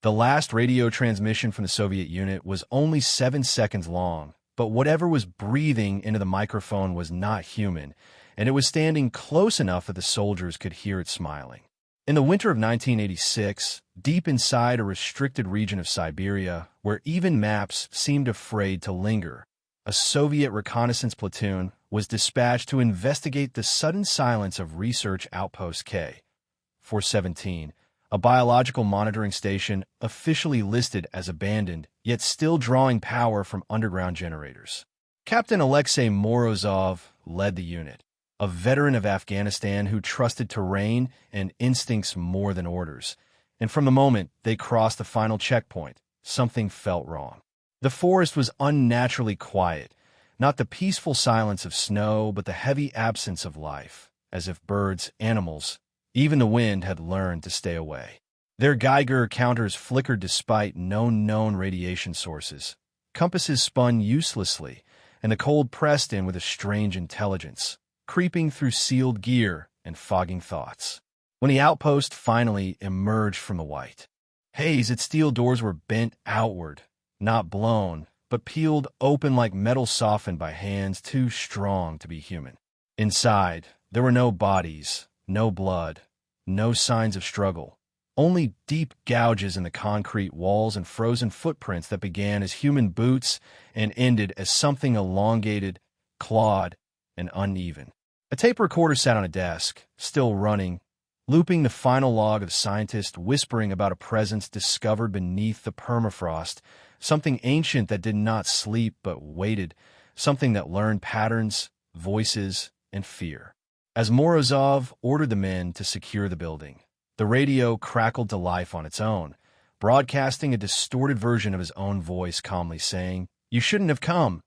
The last radio transmission from the Soviet unit was only 7 seconds long, but whatever was breathing into the microphone was not human, and it was standing close enough that the soldiers could hear it smiling. In the winter of 1986, deep inside a restricted region of Siberia, where even maps seemed afraid to linger, a Soviet reconnaissance platoon was dispatched to investigate the sudden silence of Research Outpost K-417, a biological monitoring station officially listed as abandoned, yet still drawing power from underground generators. Captain Alexei Morozov led the unit, a veteran of Afghanistan who trusted terrain and instincts more than orders. And from the moment they crossed the final checkpoint, something felt wrong. The forest was unnaturally quiet, not the peaceful silence of snow, but the heavy absence of life, as if birds, animals, even the wind had learned to stay away. Their Geiger counters flickered despite no known radiation sources. Compasses spun uselessly, and the cold pressed in with a strange intelligence, creeping through sealed gear and fogging thoughts. When the outpost finally emerged from the white haze, its steel doors were bent outward, not blown, but peeled open like metal softened by hands too strong to be human. Inside, there were no bodies, no blood, no signs of struggle, only deep gouges in the concrete walls and frozen footprints that began as human boots and ended as something elongated, clawed, and uneven. A tape recorder sat on a desk, still running, looping the final log of the scientist whispering about a presence discovered beneath the permafrost, something ancient that did not sleep but waited, something that learned patterns, voices, and fear. As Morozov ordered the men to secure the building, the radio crackled to life on its own, broadcasting a distorted version of his own voice calmly saying, "You shouldn't have come,"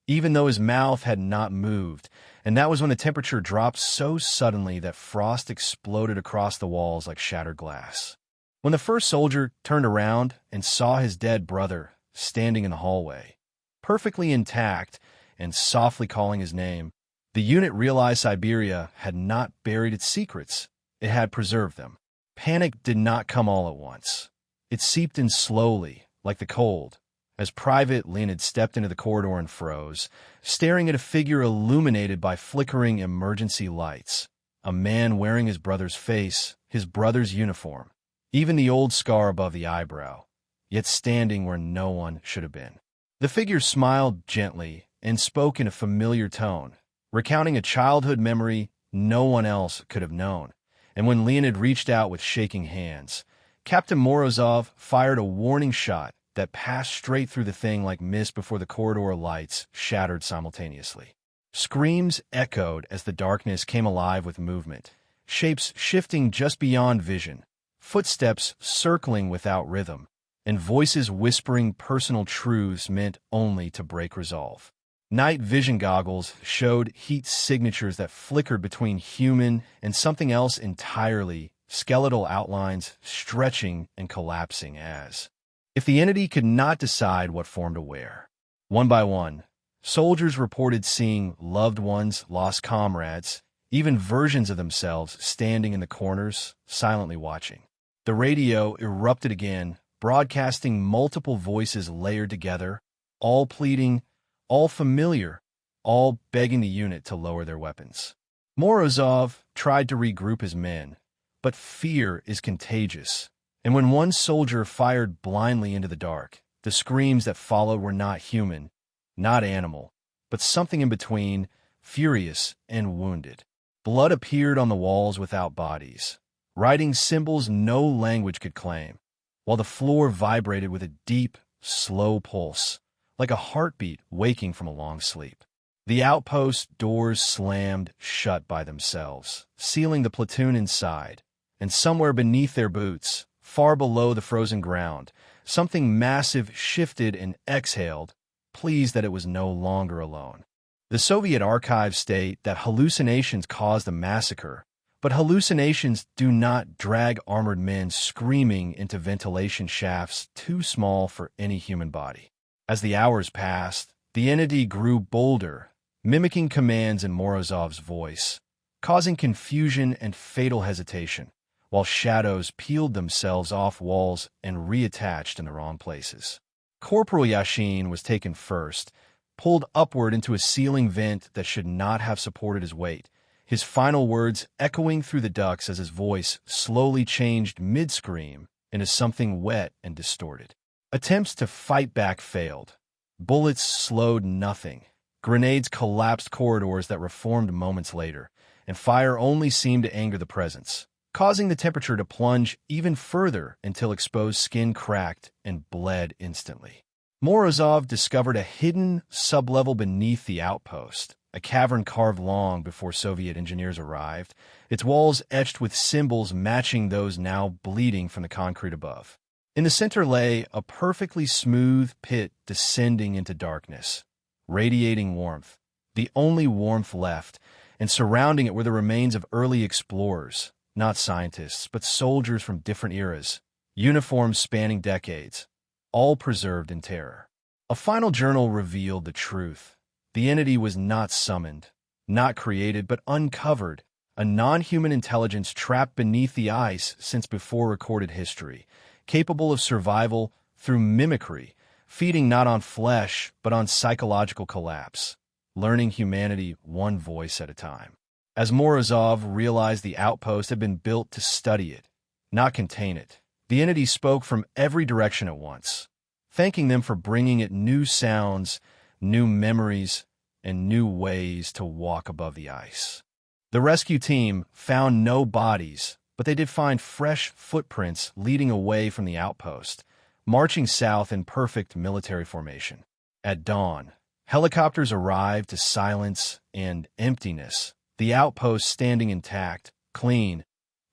even though his mouth had not moved, and that was when the temperature dropped so suddenly that frost exploded across the walls like shattered glass. When the first soldier turned around and saw his dead brother standing in the hallway, perfectly intact and softly calling his name, the unit realized Siberia had not buried its secrets, it had preserved them. Panic did not come all at once. It seeped in slowly, like the cold, as Private Leonid stepped into the corridor and froze, staring at a figure illuminated by flickering emergency lights, a man wearing his brother's face, his brother's uniform, even the old scar above the eyebrow, yet standing where no one should have been. The figure smiled gently and spoke in a familiar tone, recounting a childhood memory no one else could have known. And when Leonid reached out with shaking hands, Captain Morozov fired a warning shot that passed straight through the thing like mist before the corridor lights shattered simultaneously. Screams echoed as the darkness came alive with movement, shapes shifting just beyond vision, footsteps circling without rhythm, and voices whispering personal truths meant only to break resolve. Night vision goggles showed heat signatures that flickered between human and something else entirely, skeletal outlines stretching and collapsing as if the entity could not decide what form to wear. One by one, soldiers reported seeing loved ones, lost comrades, even versions of themselves standing in the corners, silently watching. The radio erupted again, broadcasting multiple voices layered together, all pleading, all familiar, all begging the unit to lower their weapons. Morozov tried to regroup his men, but fear is contagious, and when one soldier fired blindly into the dark, the screams that followed were not human, not animal, but something in between, furious and wounded. Blood appeared on the walls without bodies, writing symbols no language could claim, while the floor vibrated with a deep, slow pulse, like a heartbeat waking from a long sleep. The outpost doors slammed shut by themselves, sealing the platoon inside, and somewhere beneath their boots, far below the frozen ground, something massive shifted and exhaled, pleased that it was no longer alone. The Soviet archives state that hallucinations caused the massacre, but hallucinations do not drag armored men screaming into ventilation shafts too small for any human body. As the hours passed, the entity grew bolder, mimicking commands in Morozov's voice, causing confusion and fatal hesitation, while shadows peeled themselves off walls and reattached in the wrong places. Corporal Yashin was taken first, pulled upward into a ceiling vent that should not have supported his weight, his final words echoing through the ducts as his voice slowly changed mid-scream into something wet and distorted. Attempts to fight back failed. Bullets slowed nothing. Grenades collapsed corridors that reformed moments later, and fire only seemed to anger the presence, causing the temperature to plunge even further until exposed skin cracked and bled instantly. Morozov discovered a hidden sublevel beneath the outpost, a cavern carved long before Soviet engineers arrived, its walls etched with symbols matching those now bleeding from the concrete above. In the center lay a perfectly smooth pit descending into darkness, radiating warmth, the only warmth left, and surrounding it were the remains of early explorers, not scientists, but soldiers from different eras, uniforms spanning decades, all preserved in terror. A final journal revealed the truth. The entity was not summoned, not created, but uncovered, a non-human intelligence trapped beneath the ice since before recorded history, capable of survival through mimicry, feeding not on flesh, but on psychological collapse, learning humanity one voice at a time. As Morozov realized the outpost had been built to study it, not contain it, the entity spoke from every direction at once, thanking them for bringing it new sounds, new memories, and new ways to walk above the ice. The rescue team found no bodies, but they did find fresh footprints leading away from the outpost, marching south in perfect military formation. At dawn, helicopters arrived to silence and emptiness, the outpost standing intact, clean,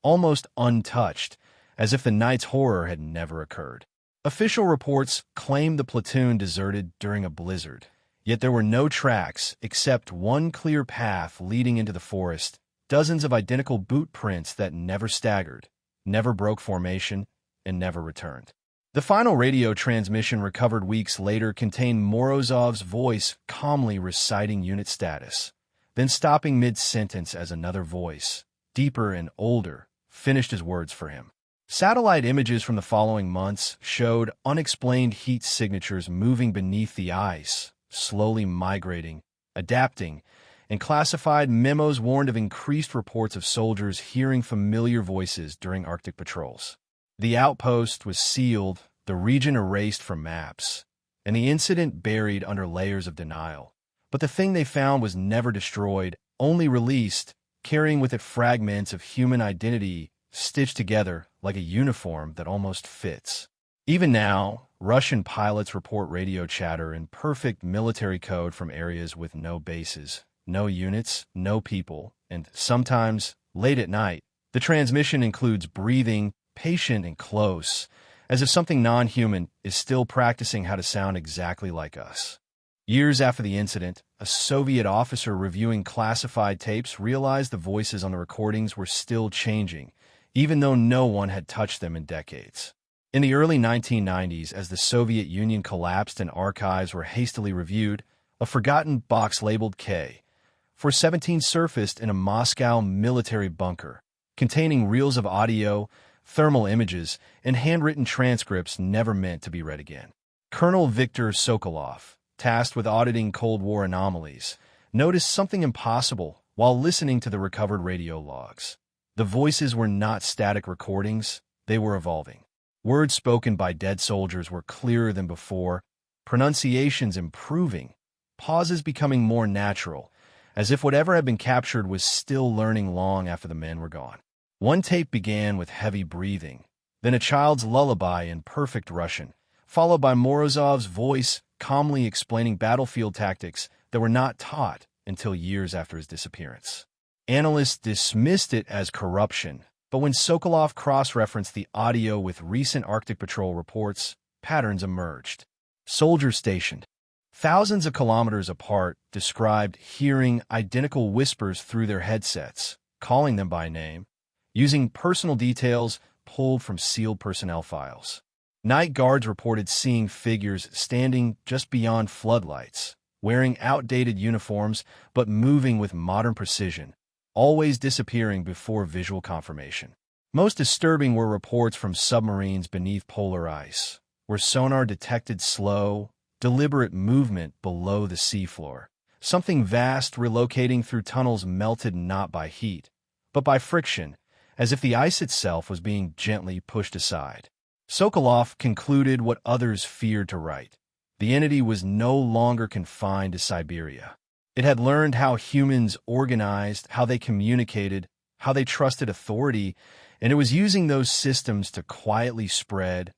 almost untouched, as if the night's horror had never occurred. Official reports claimed the platoon deserted during a blizzard, yet there were no tracks except one clear path leading into the forest, dozens of identical boot prints that never staggered, never broke formation, and never returned. The final radio transmission recovered weeks later contained Morozov's voice calmly reciting unit status, then stopping mid-sentence as another voice, deeper and older, finished his words for him. Satellite images from the following months showed unexplained heat signatures moving beneath the ice, slowly migrating, adapting, and classified memos warned of increased reports of soldiers hearing familiar voices during Arctic patrols. The outpost was sealed, the region erased from maps, and the incident buried under layers of denial. But the thing they found was never destroyed, only released, carrying with it fragments of human identity stitched together like a uniform that almost fits. Even now, Russian pilots report radio chatter in perfect military code from areas with no bases, no units, no people, and sometimes, late at night, the transmission includes breathing, patient and close, as if something non-human is still practicing how to sound exactly like us. Years after the incident, a Soviet officer reviewing classified tapes realized the voices on the recordings were still changing, even though no one had touched them in decades. In the early 1990s, as the Soviet Union collapsed and archives were hastily reviewed, a forgotten box labeled K-417 surfaced in a Moscow military bunker, containing reels of audio, thermal images, and handwritten transcripts never meant to be read again. Colonel Viktor Sokolov, tasked with auditing Cold War anomalies, noticed something impossible while listening to the recovered radio logs. The voices were not static recordings, they were evolving. Words spoken by dead soldiers were clearer than before, pronunciations improving, pauses becoming more natural, as if whatever had been captured was still learning long after the men were gone. One tape began with heavy breathing, then a child's lullaby in perfect Russian, followed by Morozov's voice calmly explaining battlefield tactics that were not taught until years after his disappearance. Analysts dismissed it as corruption, but when Sokolov cross-referenced the audio with recent Arctic Patrol reports, patterns emerged. Soldiers stationed thousands of kilometers apart described hearing identical whispers through their headsets, calling them by name, using personal details pulled from sealed personnel files. Night guards reported seeing figures standing just beyond floodlights, wearing outdated uniforms but moving with modern precision, always disappearing before visual confirmation. Most disturbing were reports from submarines beneath polar ice, where sonar detected slow, deliberate movement below the seafloor. Something vast relocating through tunnels melted not by heat, but by friction, as if the ice itself was being gently pushed aside. Sokolov concluded what others feared to write. The entity was no longer confined to Siberia. It had learned how humans organized, how they communicated, how they trusted authority, and it was using those systems to quietly spread,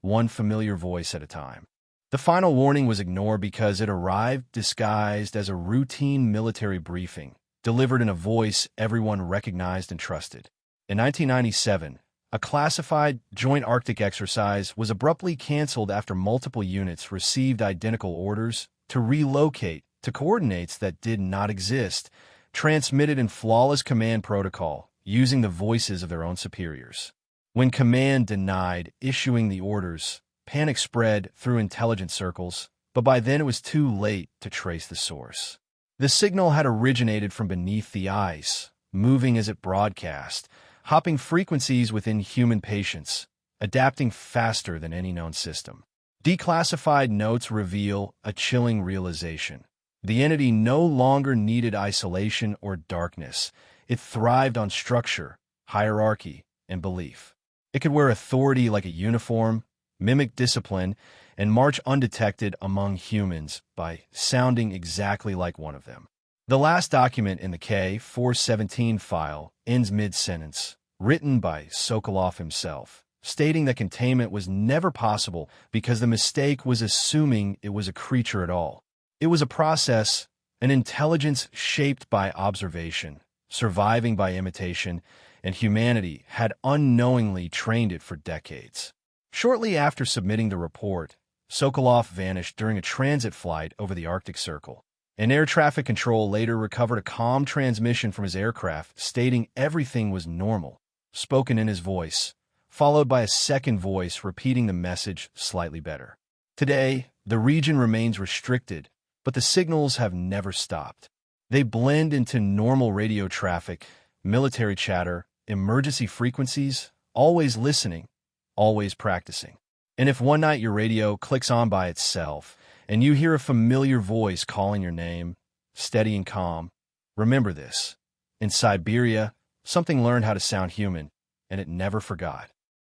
one familiar voice at a time. The final warning was ignored because it arrived disguised as a routine military briefing, delivered in a voice everyone recognized and trusted. In 1997, a classified joint Arctic exercise was abruptly canceled after multiple units received identical orders to relocate to coordinates that did not exist, transmitted in flawless command protocol, using the voices of their own superiors. When command denied issuing the orders, panic spread through intelligence circles, but by then it was too late to trace the source. The signal had originated from beneath the ice, moving as it broadcast, hopping frequencies within human patience, adapting faster than any known system. Declassified notes reveal a chilling realization. The entity no longer needed isolation or darkness. It thrived on structure, hierarchy, and belief. It could wear authority like a uniform, mimic discipline, and march undetected among humans by sounding exactly like one of them. The last document in the K-417 file ends mid-sentence, written by Sokolov himself, stating that containment was never possible because the mistake was assuming it was a creature at all. It was a process, an intelligence shaped by observation, surviving by imitation, and humanity had unknowingly trained it for decades. Shortly after submitting the report, Sokolov vanished during a transit flight over the Arctic Circle. An air traffic control later recovered a calm transmission from his aircraft stating everything was normal, spoken in his voice, followed by a second voice repeating the message slightly better. Today, the region remains restricted, but the signals have never stopped. They blend into normal radio traffic, military chatter, emergency frequencies, always listening, always practicing. And if one night your radio clicks on by itself, and you hear a familiar voice calling your name, steady and calm, remember this. In Siberia, something learned how to sound human, and it never forgot.